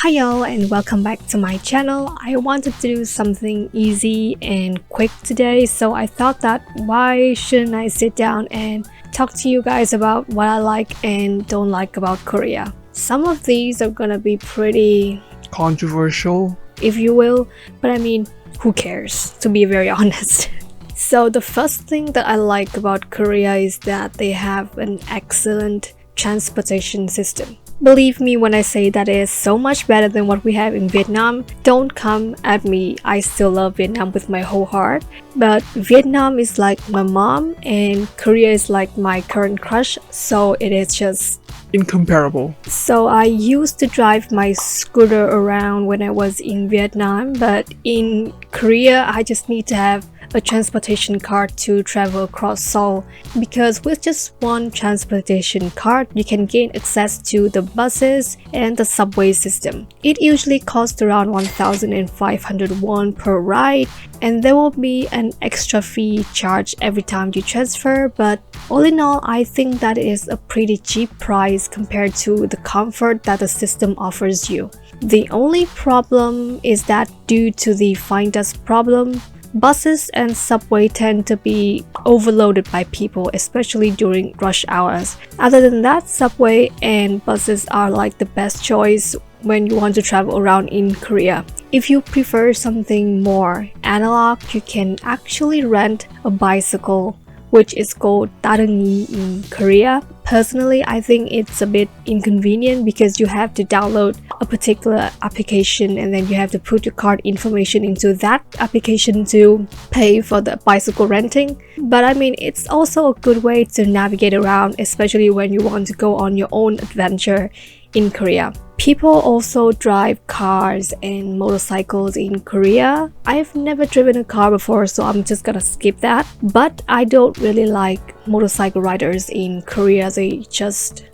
Hi y'all and welcome back to my channel. I wanted to do something easy and quick today, so I thought that why shouldn't I sit down and talk to you guys about what I like and don't like about Korea. Some of these are gonna be pretty controversial, if you will, but I mean, who cares, to be very honest. So the first thing that I like about Korea is that they have an excellent transportation system. Believe me when I say that it is so much better than what we have in Vietnam. Don't come at me, I still love Vietnam with my whole heart. But Vietnam is like my mom and Korea is like my current crush, so it is just incomparable. So I used to drive my scooter around when I was in Vietnam, but in Korea I just need to have a transportation card to travel across Seoul, because with just one transportation card you can gain access to the buses and the subway system. It usually costs around 1,500 won per ride, and there will be an extra fee charged every time you transfer, but all in all I think that is a pretty cheap price compared to the comfort that the system offers you. The only problem is that due to the fine dust problem, buses and subway tend to be overloaded by people, especially during rush hours. Other than that, subway and buses are like the best choice when you want to travel around in Korea. If you prefer something more analog, you can actually rent a bicycle, which is called 다릉이 in Korea. Personally, I think it's a bit inconvenient because you have to download a particular application and then you have to put your card information into that application to pay for the bicycle renting. But I mean, it's also a good way to navigate around, especially when you want to go on your own adventure in Korea. People also drive cars and motorcycles in Korea. I've never driven a car before, so I'm just gonna skip that. But I don't really like motorcycle riders in Korea. They just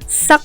suck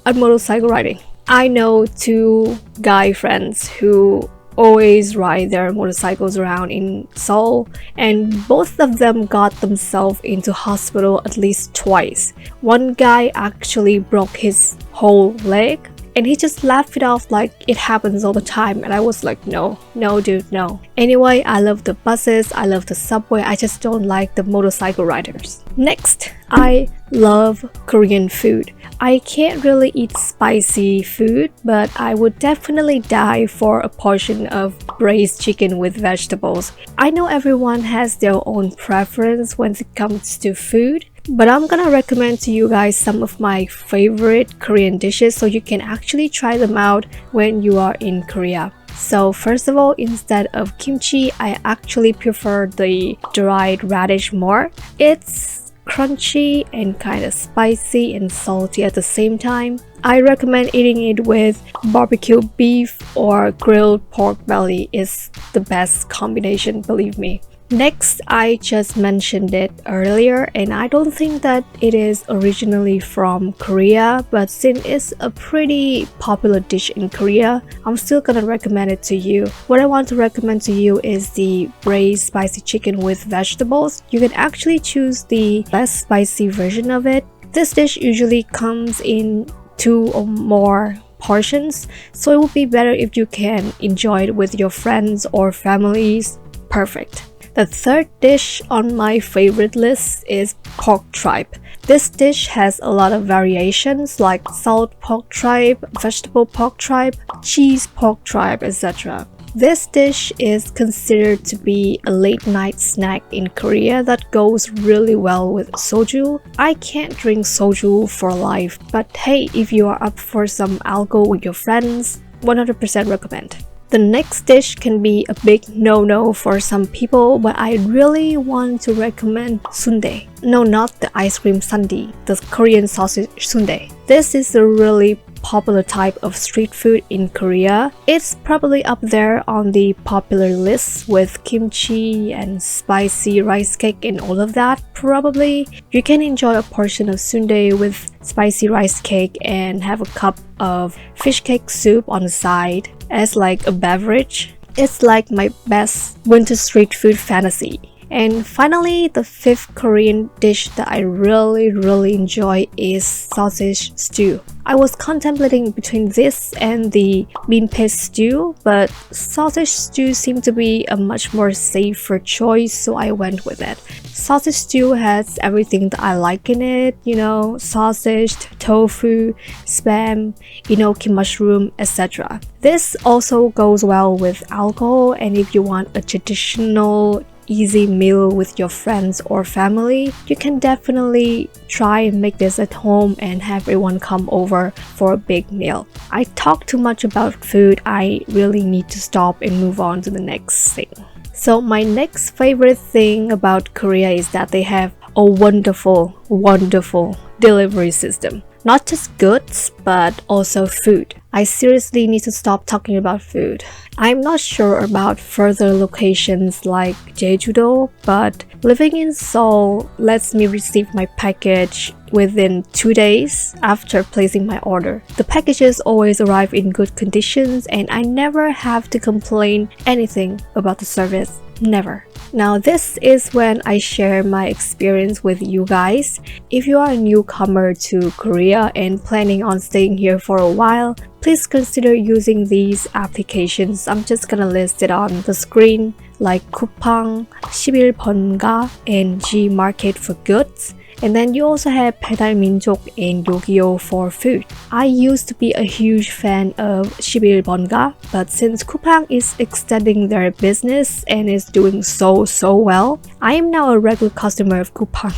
at motorcycle riding. I know two guy friends who always ride their motorcycles around in Seoul, and both of them got themselves into hospital at least twice. One guy actually broke his whole leg and he just laughed it off like it happens all the time, and I was like, no dude, no. Anyway, I love the buses, I love the subway, I just don't like the motorcycle riders. Next, I love Korean food. I can't really eat spicy food, but I would definitely die for a portion of braised chicken with vegetables. I know everyone has their own preference when it comes to food, but I'm gonna recommend to you guys some of my favorite Korean dishes so you can actually try them out when you are in Korea. So first of all, instead of kimchi, I actually prefer the dried radish more. It's crunchy and kind of spicy and salty at the same time. I recommend eating it with barbecue beef or grilled pork belly. Is the best combination, believe me. Next, I just mentioned it earlier and I don't think that it is originally from Korea, but since it's a pretty popular dish in Korea, I'm still gonna recommend it to you. What I want to recommend to you is the braised spicy chicken with vegetables. You can actually choose the less spicy version of it. This dish usually comes in 2 or more portions, so it would be better if you can enjoy it with your friends or families. Perfect. The third dish on my favorite list is pork tripe. This dish has a lot of variations like salt pork tripe, vegetable pork tripe, cheese pork tripe, etc. This dish is considered to be a late night snack in Korea that goes really well with soju. I can't drink soju for life, but hey, if you are up for some alcohol with your friends, 100% recommend. The next dish can be a big no-no for some people, but I really want to recommend sundae. No, not the ice cream sundae, the Korean sausage sundae. This is a really popular type of street food in Korea. It's probably up there on the popular list with kimchi and spicy rice cake and all of that. Probably you can enjoy a portion of sundae with spicy rice cake and have a cup of fish cake soup on the side as like a beverage. It's like my best winter street food fantasy. And finally, the fifth Korean dish that I really enjoy is sausage stew. I was contemplating between this and the bean paste stew, but sausage stew seemed to be a much more safer choice, so I went with it. Sausage stew has everything that I like in it, you know, sausage, tofu, spam, enoki mushroom, etc. This also goes well with alcohol, and if you want a traditional easy meal with your friends or family, you can definitely try and make this at home and have everyone come over for a big meal. I talk too much about food. I really need to stop and move on to the next thing. So my next favorite thing about Korea is that they have a wonderful delivery system. Not just goods, but also food. I seriously need to stop talking about food. I'm not sure about further locations like Jeju-do, but living in Seoul lets me receive my package within 2 days after placing my order. The packages always arrive in good conditions, and I never have to complain anything about the service. Never. Now this is when I share my experience with you guys. If you are a newcomer to Korea and planning on staying here for a while, please consider using these applications. I'm just gonna list it on the screen, like Coupang, 11번가, and G Market for goods. And then you also have 배달민족 and Yogyo for food. I used to be a huge fan of 11번가, but since Coupang is extending their business and is doing so well, I am now a regular customer of Coupang.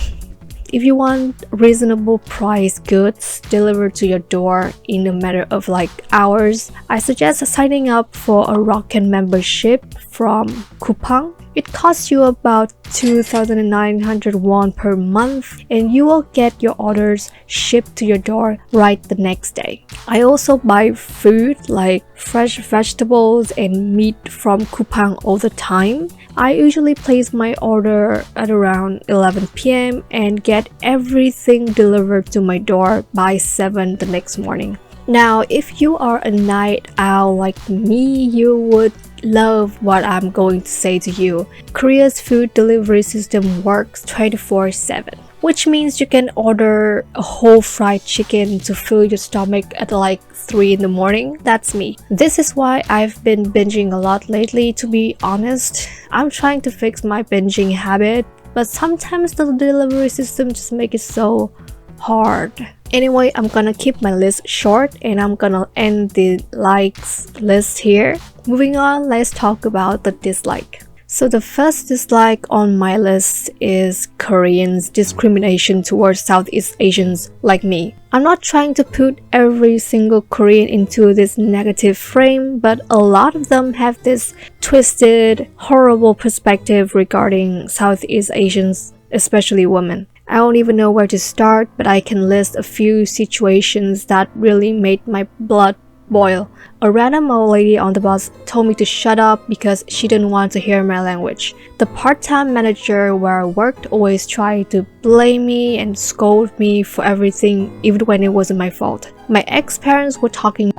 If you want reasonable price goods delivered to your door in a matter of like hours, I suggest signing up for a Rocket membership from Coupang. It costs you about 2,900 won per month, and you will get your orders shipped to your door right the next day. I also buy food like fresh vegetables and meat from Coupang all the time. I usually place my order at around 11 p.m. and get everything delivered to my door by 7 the next morning. Now, if you are a night owl like me, you would love what I'm going to say to you. Korea's food delivery system works 24/7, which means you can order a whole fried chicken to fill your stomach at like 3 in the morning. That's me. This is why I've been binging a lot lately, to be honest. I'm trying to fix my binging habit, but sometimes the delivery system just makes it so hard. Anyway, I'm gonna keep my list short and I'm gonna end the likes list here. Moving on, let's talk about the dislike. So the first dislike on my list is Koreans' discrimination towards Southeast Asians like me. I'm not trying to put every single Korean into this negative frame, but a lot of them have this twisted, horrible perspective regarding Southeast Asians, especially women. I don't even know where to start, but I can list a few situations that really made my blood boil. A random old lady on the bus told me to shut up because she didn't want to hear my language. The part-time manager where I worked always tried to blame me and scold me for everything, even when it wasn't my fault. My ex-parents were talking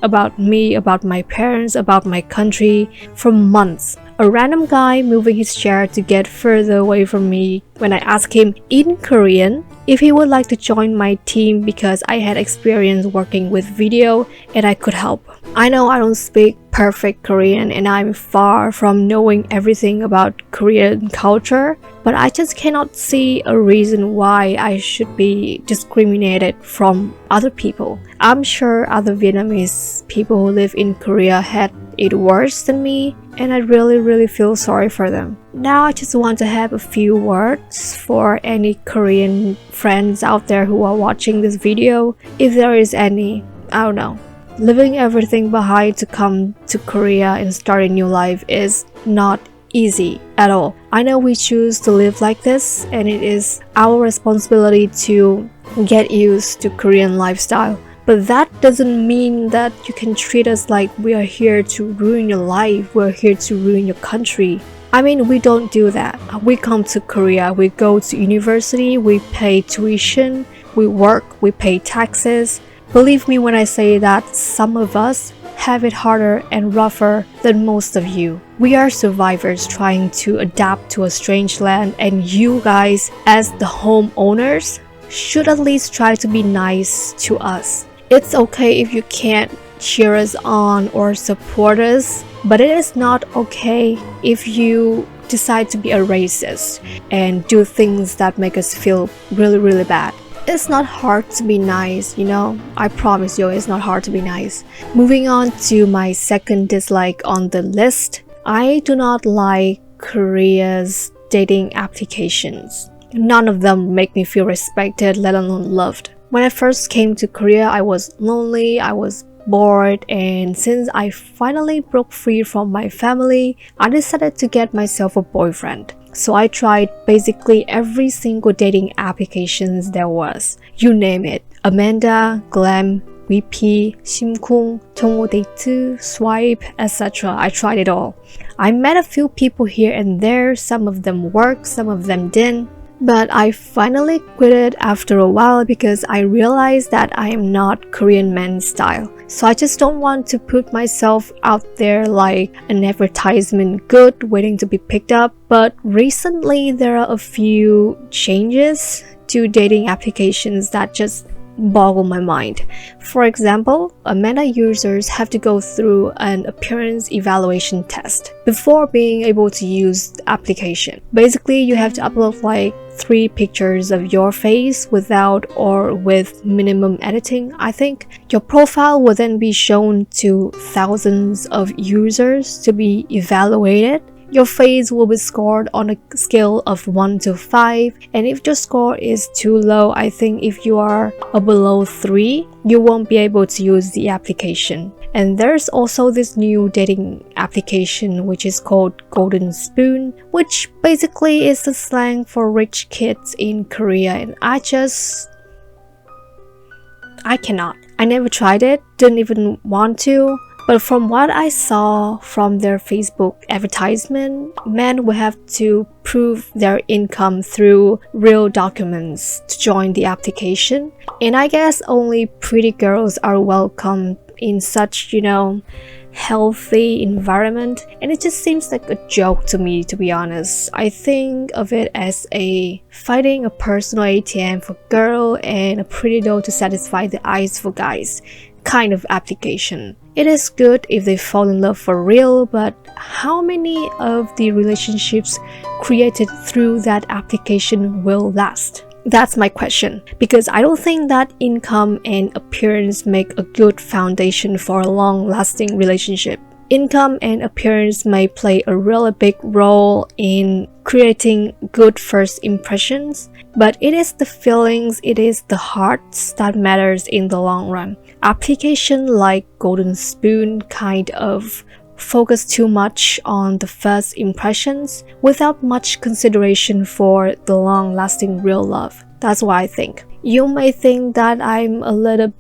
about me, about my parents, about my country for months. A random guy moving his chair to get further away from me when I asked him in Korean if he would like to join my team because I had experience working with video and I could help. I know I don't speak perfect Korean and I'm far from knowing everything about Korean culture, but I just cannot see a reason why I should be discriminated from other people. I'm sure other Vietnamese people who live in Korea had it worse than me, and I really feel sorry for them. Now I just want to have a few words for any Korean friends out there who are watching this video. If there is any, I don't know. Leaving everything behind to come to Korea and start a new life is not easy at all. I know we choose to live like this, and it is our responsibility to get used to Korean lifestyle. But that doesn't mean that you can treat us like we are here to ruin your life, we're here to ruin your country. I mean, we don't do that. We come to Korea, we go to university, we pay tuition, we work, we pay taxes. Believe me when I say that some of us have it harder and rougher than most of you. We are survivors trying to adapt to a strange land, and you guys, as the homeowners, should at least try to be nice to us. It's okay if you can't cheer us on or support us, but it is not okay if you decide to be a racist and do things that make us feel really bad. It's not hard to be nice, you know? I promise you, it's not hard to be nice. Moving on to my second dislike on the list, I do not like Korea's dating applications. None of them make me feel respected, let alone loved. When I first came to Korea, I was lonely, I was bored, and since I finally broke free from my family, I decided to get myself a boyfriend. So I tried basically every single dating applications there was. You name it. Amanda, Glam, VP, 심쿵, 통호데이트, Swipe, etc. I tried it all. I met a few people here and there. Some of them worked, some of them didn't. But I finally quit it after a while because I realized that I am not Korean men style. So I just don't want to put myself out there like an advertisement good waiting to be picked up. But recently there are a few changes to dating applications that just boggle my mind. For example, Amanda users have to go through an appearance evaluation test before being able to use the application. Basically, you have to upload like 3 pictures of your face without or with minimum editing, I think. Your profile will then be shown to thousands of users to be evaluated. Your face will be scored on a scale of 1 to 5, and if your score is too low, I think if you are below 3, you won't be able to use the application. And there's also this new dating application which is called Golden Spoon, which basically is the slang for rich kids in Korea, and I cannot. I never tried it, didn't even want to. But from what I saw from their Facebook advertisement, men will have to prove their income through real documents to join the application. And I guess only pretty girls are welcome in such, you know, healthy environment. And it just seems like a joke to me, to be honest. I think of it as a finding a personal ATM for girl and a pretty doll to satisfy the eyes for guys kind of application. It is good if they fall in love for real, but how many of the relationships created through that application will last? That's my question, because I don't think that income and appearance make a good foundation for a long-lasting relationship. Income and appearance may play a really big role in creating good first impressions, but it is the feelings, it is the hearts that matters in the long run. Application like Golden Spoon kind of focus too much on the first impressions without much consideration for the long-lasting real love. That's what I think. You may think that I'm a little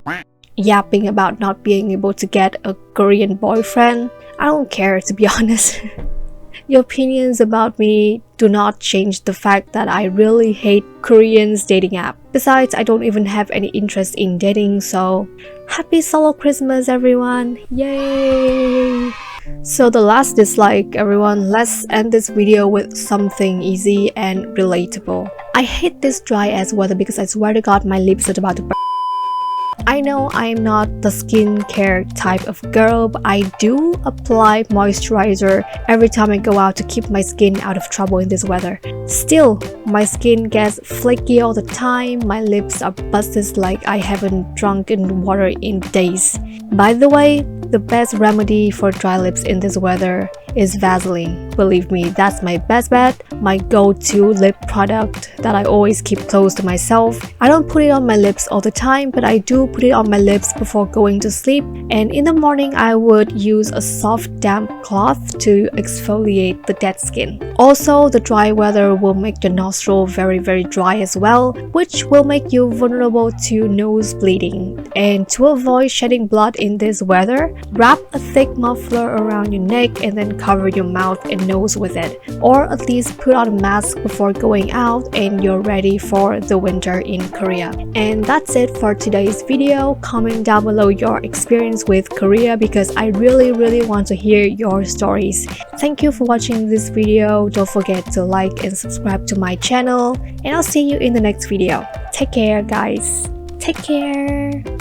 yapping about not being able to get a Korean boyfriend. I don't care, to be honest. Your opinions about me do not change the fact that I really hate Koreans dating app. Besides, I don't even have any interest in dating, so happy solo Christmas everyone! Yay! So the last dislike, everyone, let's end this video with something easy and relatable. I hate this dry ass weather because I swear to God my lips are about to burn. I know I'm not the skincare type of girl, but I do apply moisturizer every time I go out to keep my skin out of trouble in this weather. Still, my skin gets flaky all the time, my lips are busted like I haven't drunk water in days. By the way, the best remedy for dry lips in this weather is Vaseline. Believe me, that's my best bet, my go-to lip product that I always keep close to myself. I don't put it on my lips all the time, but I do put it on my lips before going to sleep, and in the morning I would use a soft damp cloth to exfoliate the dead skin. Also, the dry weather will make your nostril very dry as well, which will make you vulnerable to nose bleeding. And to avoid shedding blood in this weather, wrap a thick muffler around your neck and then cover your mouth and nose with it, or at least put on a mask before going out and you're ready for the winter in Korea. And that's it for today's video. Comment down below your experience with Korea because I really want to hear your stories. Thank you for watching this video. Don't forget to like and subscribe to my channel, and I'll see you in the next video. Take care, guys. Take care.